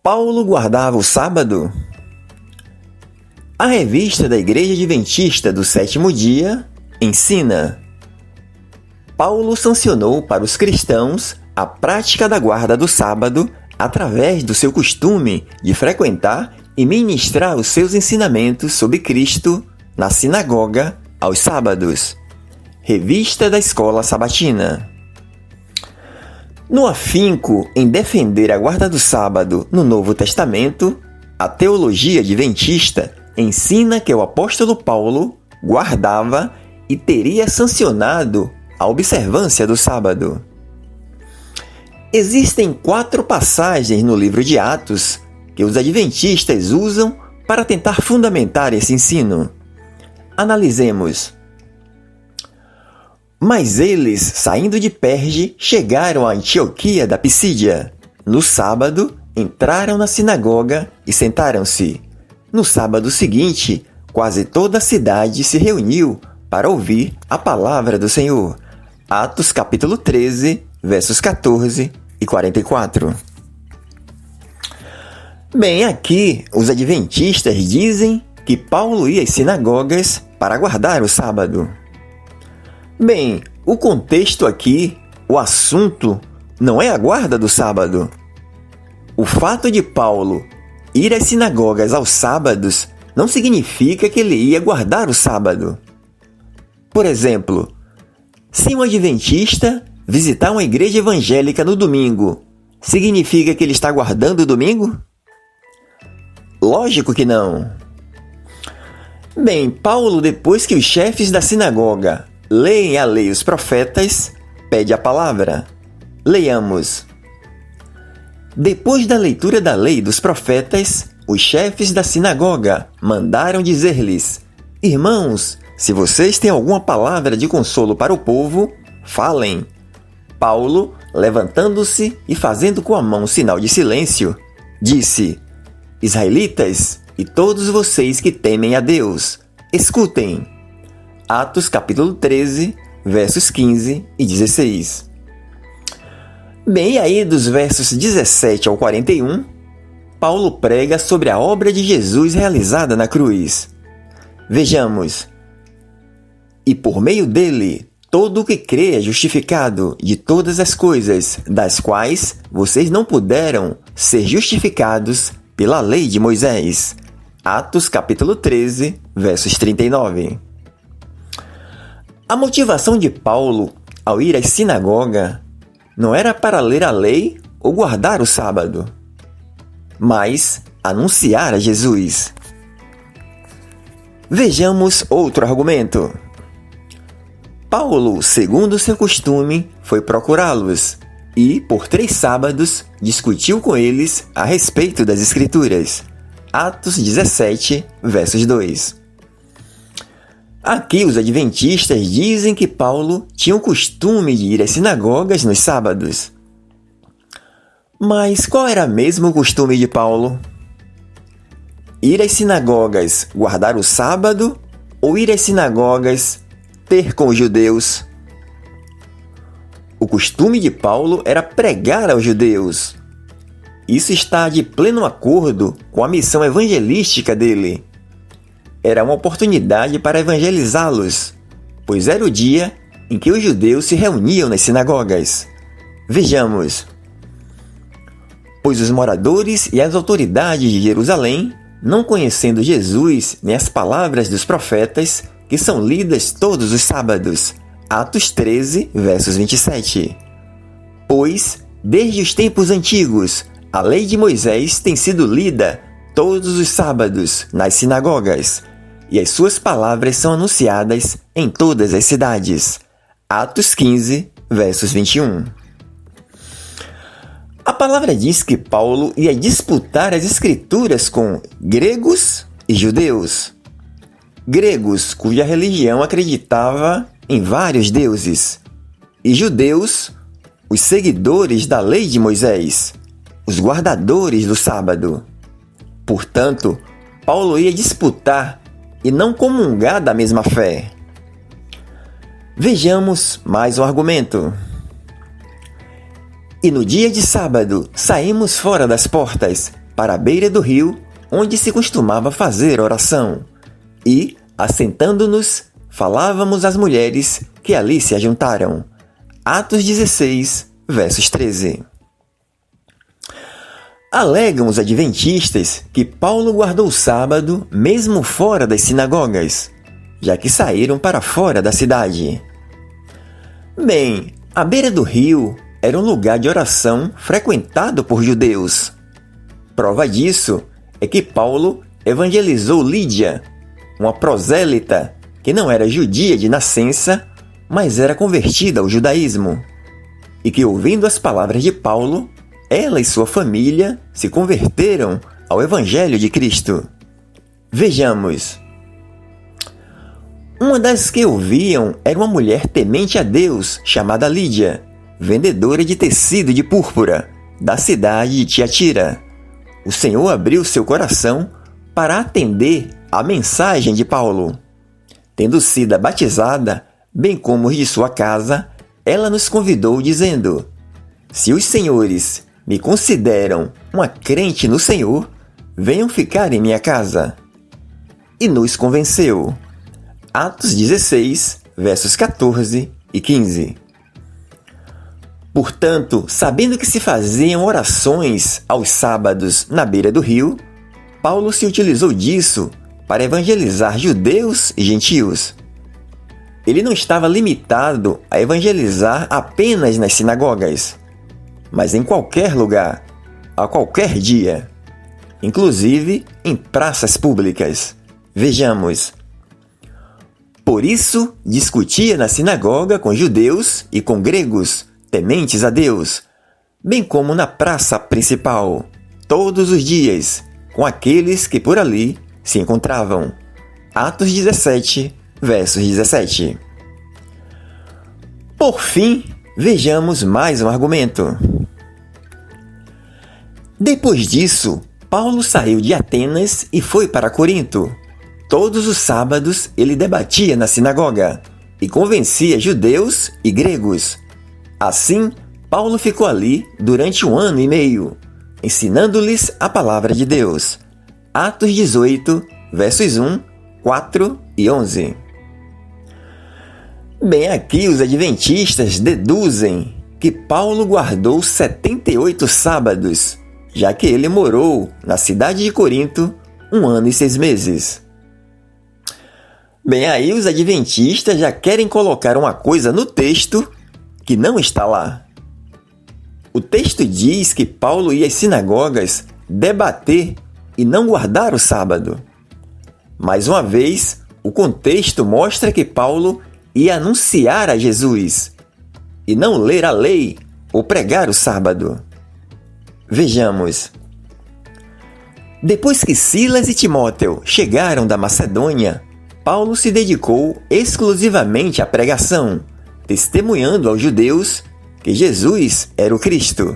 Paulo guardava o sábado? A revista da Igreja Adventista do Sétimo Dia ensina: Paulo sancionou para os cristãos a prática da guarda do sábado através do seu costume de frequentar e ministrar os seus ensinamentos sobre Cristo na sinagoga aos sábados. Revista da Escola Sabatina. No afinco em defender a guarda do sábado no Novo Testamento, a teologia adventista ensina que o apóstolo Paulo guardava e teria sancionado a observância do sábado. Existem 4 passagens no livro de Atos que os adventistas usam para tentar fundamentar esse ensino. Analisemos. Mas eles, saindo de Perge, chegaram a Antioquia da Pisídia. No sábado, entraram na sinagoga e sentaram-se. No sábado seguinte, quase toda a cidade se reuniu para ouvir a palavra do Senhor. Atos capítulo 13, versos 14 e 44. Bem, aqui os adventistas dizem que Paulo ia às sinagogas para guardar o sábado. Bem, o contexto aqui, o assunto, não é a guarda do sábado. O fato de Paulo ir às sinagogas aos sábados não significa que ele ia guardar o sábado. Por exemplo, se um adventista visitar uma igreja evangélica no domingo, significa que ele está guardando o domingo? Lógico que não. Bem, Paulo, depois que os chefes da sinagoga leem a lei e os profetas, pede a palavra. Leiamos. Depois da leitura da lei e dos profetas, os chefes da sinagoga mandaram dizer-lhes: Irmãos, se vocês têm alguma palavra de consolo para o povo, falem. Paulo, levantando-se e fazendo com a mão um sinal de silêncio, disse: Israelitas e todos vocês que temem a Deus, escutem. Atos capítulo 13, versos 15 e 16. Bem, aí dos versos 17 ao 41, Paulo prega sobre a obra de Jesus realizada na cruz. Vejamos. E por meio dele, todo o que crê é justificado de todas as coisas, das quais vocês não puderam ser justificados pela lei de Moisés. Atos capítulo 13, versos 39. A motivação de Paulo ao ir à sinagoga não era para ler a lei ou guardar o sábado, mas anunciar a Jesus. Vejamos outro argumento. Paulo, segundo seu costume, foi procurá-los e, por 3 sábados, discutiu com eles a respeito das Escrituras. Atos 17, versos 2. Aqui os adventistas dizem que Paulo tinha o costume de ir às sinagogas nos sábados. Mas qual era mesmo o costume de Paulo? Ir às sinagogas guardar o sábado ou ir às sinagogas ter com os judeus? O costume de Paulo era pregar aos judeus. Isso está de pleno acordo com a missão evangelística dele. Era uma oportunidade para evangelizá-los, pois era o dia em que os judeus se reuniam nas sinagogas. Vejamos. Pois os moradores e as autoridades de Jerusalém, não conhecendo Jesus nem as palavras dos profetas, que são lidas todos os sábados. Atos 13, versos 27. Pois, desde os tempos antigos, a lei de Moisés tem sido lida todos os sábados nas sinagogas, e as suas palavras são anunciadas em todas as cidades. Atos 15, versos 21. A palavra diz que Paulo ia disputar as Escrituras com gregos e judeus. Gregos, cuja religião acreditava em vários deuses, e judeus, os seguidores da lei de Moisés, os guardadores do sábado. Portanto, Paulo ia disputar e não comungar da mesma fé. Vejamos mais um argumento. E no dia de sábado saímos fora das portas para a beira do rio, onde se costumava fazer oração, e, assentando-nos, falávamos às mulheres que ali se ajuntaram. Atos 16, versos 13. Alegam os adventistas que Paulo guardou o sábado mesmo fora das sinagogas, já que saíram para fora da cidade. Bem, a beira do rio era um lugar de oração frequentado por judeus. Prova disso é que Paulo evangelizou Lídia, uma prosélita que não era judia de nascença, mas era convertida ao judaísmo, e que, ouvindo as palavras de Paulo, ela e sua família se converteram ao Evangelho de Cristo. Vejamos. Uma das que ouviam era uma mulher temente a Deus chamada Lídia, vendedora de tecido de púrpura, da cidade de Tiatira. O Senhor abriu seu coração para atender à mensagem de Paulo. Tendo sido batizada, bem como os de sua casa, ela nos convidou dizendo: se os senhores me consideram uma crente no Senhor, venham ficar em minha casa. E nos convenceu. Atos 16, versos 14 e 15. Portanto, sabendo que se faziam orações aos sábados na beira do rio, Paulo se utilizou disso para evangelizar judeus e gentios. Ele não estava limitado a evangelizar apenas nas sinagogas, mas em qualquer lugar, a qualquer dia, inclusive em praças públicas. Vejamos. Por isso, discutia na sinagoga com judeus e com gregos, tementes a Deus, bem como na praça principal, todos os dias, com aqueles que por ali se encontravam. Atos 17, versos 17. Por fim, vejamos mais um argumento. Depois disso, Paulo saiu de Atenas e foi para Corinto. Todos os sábados ele debatia na sinagoga e convencia judeus e gregos. Assim, Paulo ficou ali durante 1 ano e meio, ensinando-lhes a palavra de Deus. Atos 18, versos 1, 4 e 11. Bem, aqui os adventistas deduzem que Paulo guardou 78 sábados, já que ele morou na cidade de Corinto 1 ano e 6 meses. Bem, aí os adventistas já querem colocar uma coisa no texto que não está lá. O texto diz que Paulo ia às sinagogas debater e não guardar o sábado. Mais uma vez, o contexto mostra que Paulo ia anunciar a Jesus e não ler a lei ou pregar o sábado. Vejamos. Depois que Silas e Timóteo chegaram da Macedônia, Paulo se dedicou exclusivamente à pregação, testemunhando aos judeus que Jesus era o Cristo.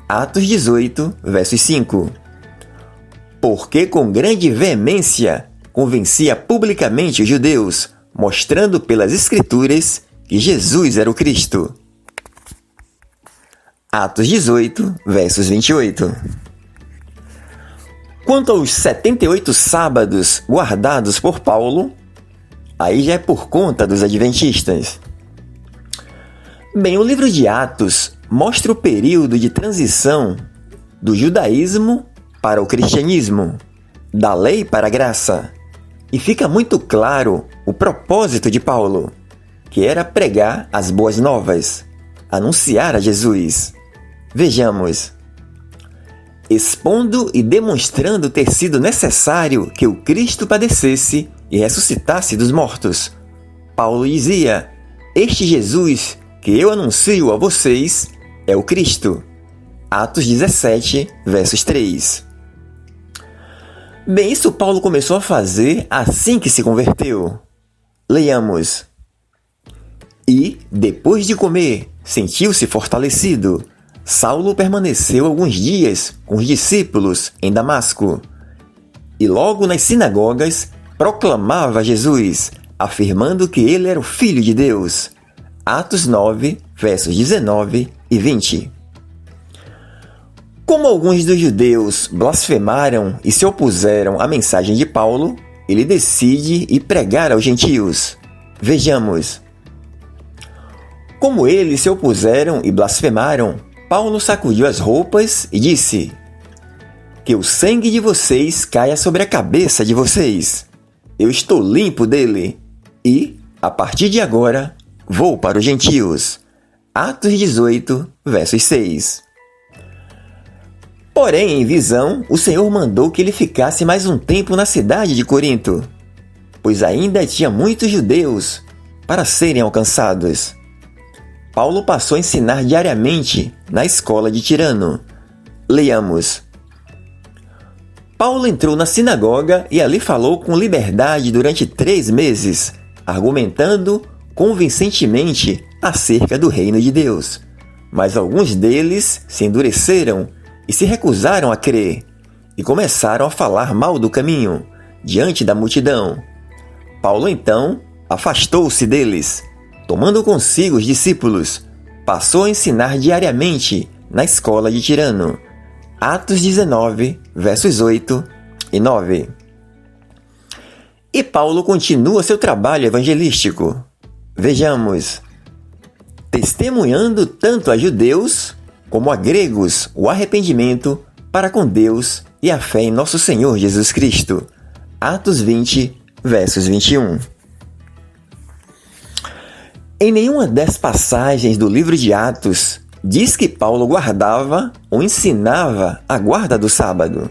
Atos 18, versos 5. Porque com grande veemência convencia publicamente os judeus, mostrando pelas Escrituras que Jesus era o Cristo. Atos 18, versos 28. Quanto aos 78 sábados guardados por Paulo, aí já é por conta dos adventistas. Bem, o livro de Atos mostra o período de transição do judaísmo para o cristianismo, da lei para a graça, e fica muito claro o propósito de Paulo, que era pregar as boas novas, anunciar a Jesus. Vejamos. Expondo e demonstrando ter sido necessário que o Cristo padecesse e ressuscitasse dos mortos, Paulo dizia: este Jesus que eu anuncio a vocês é o Cristo. Atos 17, versos 3. Bem, isso Paulo começou a fazer assim que se converteu. Leiamos. E, depois de comer, sentiu-se fortalecido. Saulo permaneceu alguns dias com os discípulos em Damasco. E logo nas sinagogas proclamava Jesus, afirmando que ele era o Filho de Deus. Atos 9, versos 19 e 20. Como alguns dos judeus blasfemaram e se opuseram à mensagem de Paulo, ele decide ir pregar aos gentios. Vejamos. Como eles se opuseram e blasfemaram, Paulo sacudiu as roupas e disse: que o sangue de vocês caia sobre a cabeça de vocês. Eu estou limpo dele e, a partir de agora, vou para os gentios. Atos 18, versos 6. Porém, em visão, o Senhor mandou que ele ficasse mais um tempo na cidade de Corinto, pois ainda tinha muitos judeus para serem alcançados. Paulo passou a ensinar diariamente na escola de Tirano. Leiamos. Paulo entrou na sinagoga e ali falou com liberdade durante 3 meses, argumentando convincentemente acerca do reino de Deus. Mas alguns deles se endureceram e se recusaram a crer, e começaram a falar mal do caminho, diante da multidão. Paulo, então, afastou-se deles. Tomando consigo os discípulos, passou a ensinar diariamente na escola de Tirano. Atos 19, versos 8 e 9. E Paulo continua seu trabalho evangelístico. Vejamos. Testemunhando tanto a judeus como a gregos o arrependimento para com Deus e a fé em nosso Senhor Jesus Cristo. Atos 20, versos 21. Em nenhuma das passagens do livro de Atos diz que Paulo guardava ou ensinava a guarda do sábado.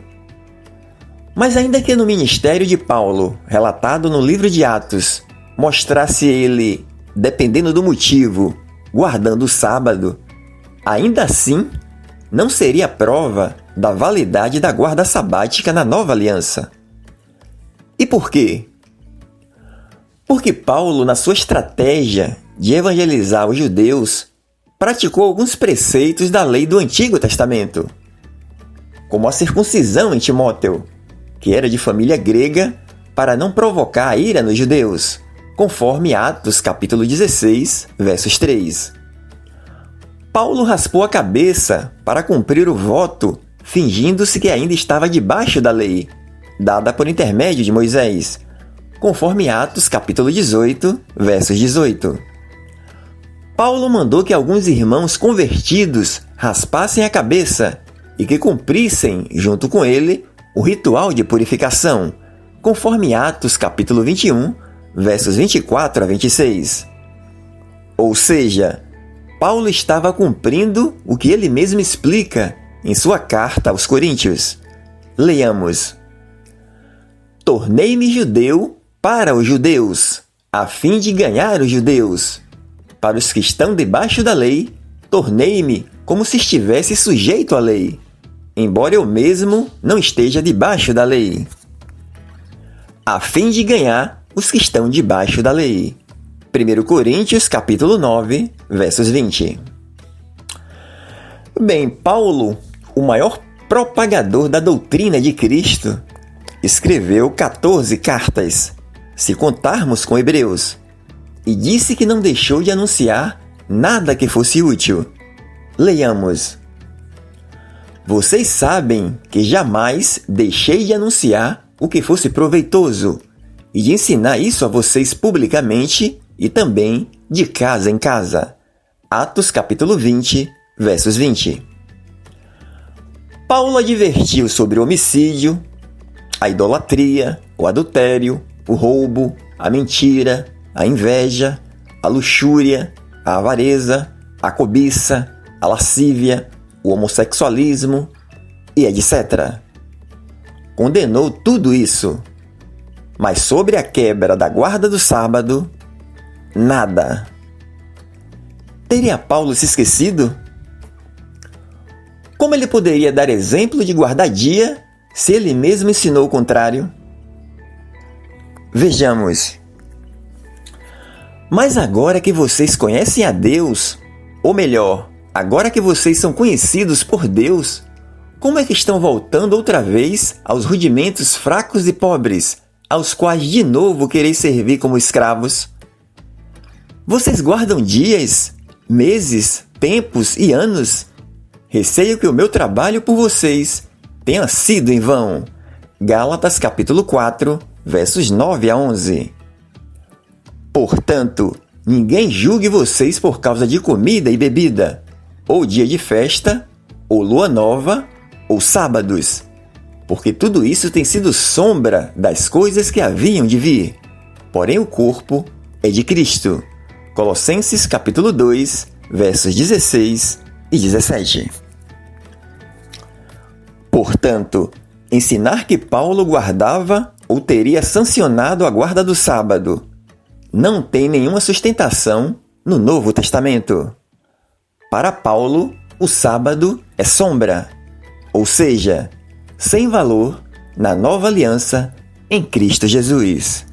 Mas ainda que no ministério de Paulo, relatado no livro de Atos, mostrasse ele, dependendo do motivo, guardando o sábado, ainda assim, não seria prova da validade da guarda sabática na nova aliança. E por quê? Porque Paulo, na sua estratégia de evangelizar os judeus, praticou alguns preceitos da lei do Antigo Testamento, como a circuncisão em Timóteo, que era de família grega, para não provocar a ira nos judeus, conforme Atos capítulo 16, versos 3. Paulo raspou a cabeça para cumprir o voto, fingindo-se que ainda estava debaixo da lei, dada por intermédio de Moisés, conforme Atos capítulo 18, versos 18. Paulo mandou que alguns irmãos convertidos raspassem a cabeça e que cumprissem, junto com ele, o ritual de purificação, conforme Atos capítulo 21, versos 24 a 26. Ou seja, Paulo estava cumprindo o que ele mesmo explica em sua carta aos Coríntios. Leiamos. Tornei-me judeu para os judeus, a fim de ganhar os judeus. Para os que estão debaixo da lei, tornei-me como se estivesse sujeito à lei, embora eu mesmo não esteja debaixo da lei, a fim de ganhar os que estão debaixo da lei. 1 Coríntios, capítulo 9, versos 20. Bem, Paulo, o maior propagador da doutrina de Cristo, escreveu 14 cartas, se contarmos com Hebreus, e disse que não deixou de anunciar nada que fosse útil. Leiamos. Vocês sabem que jamais deixei de anunciar o que fosse proveitoso e de ensinar isso a vocês publicamente e também de casa em casa. Atos capítulo 20, versos 20. Paulo advertiu sobre o homicídio, a idolatria, o adultério, o roubo, a mentira, a inveja, a luxúria, a avareza, a cobiça, a lascívia, o homossexualismo e etc. Condenou tudo isso, mas sobre a quebra da guarda do sábado, nada. Teria Paulo se esquecido? Como ele poderia dar exemplo de guardar dia se ele mesmo ensinou o contrário? Vejamos. Mas agora que vocês conhecem a Deus, ou melhor, agora que vocês são conhecidos por Deus, como é que estão voltando outra vez aos rudimentos fracos e pobres, aos quais de novo quereis servir como escravos? Vocês guardam dias, meses, tempos e anos, Receio que o meu trabalho por vocês tenha sido em vão. Gálatas capítulo 4, versos 9 a 11. Portanto, ninguém julgue vocês por causa de comida e bebida, ou dia de festa, ou lua nova, ou sábados, porque tudo isso tem sido sombra das coisas que haviam de vir. Porém o corpo é de Cristo. Colossenses capítulo 2, versos 16 e 17. Portanto, ensinar que Paulo guardava ou teria sancionado a guarda do sábado não tem nenhuma sustentação no Novo Testamento. Para Paulo, o sábado é sombra, ou seja, sem valor na nova aliança em Cristo Jesus.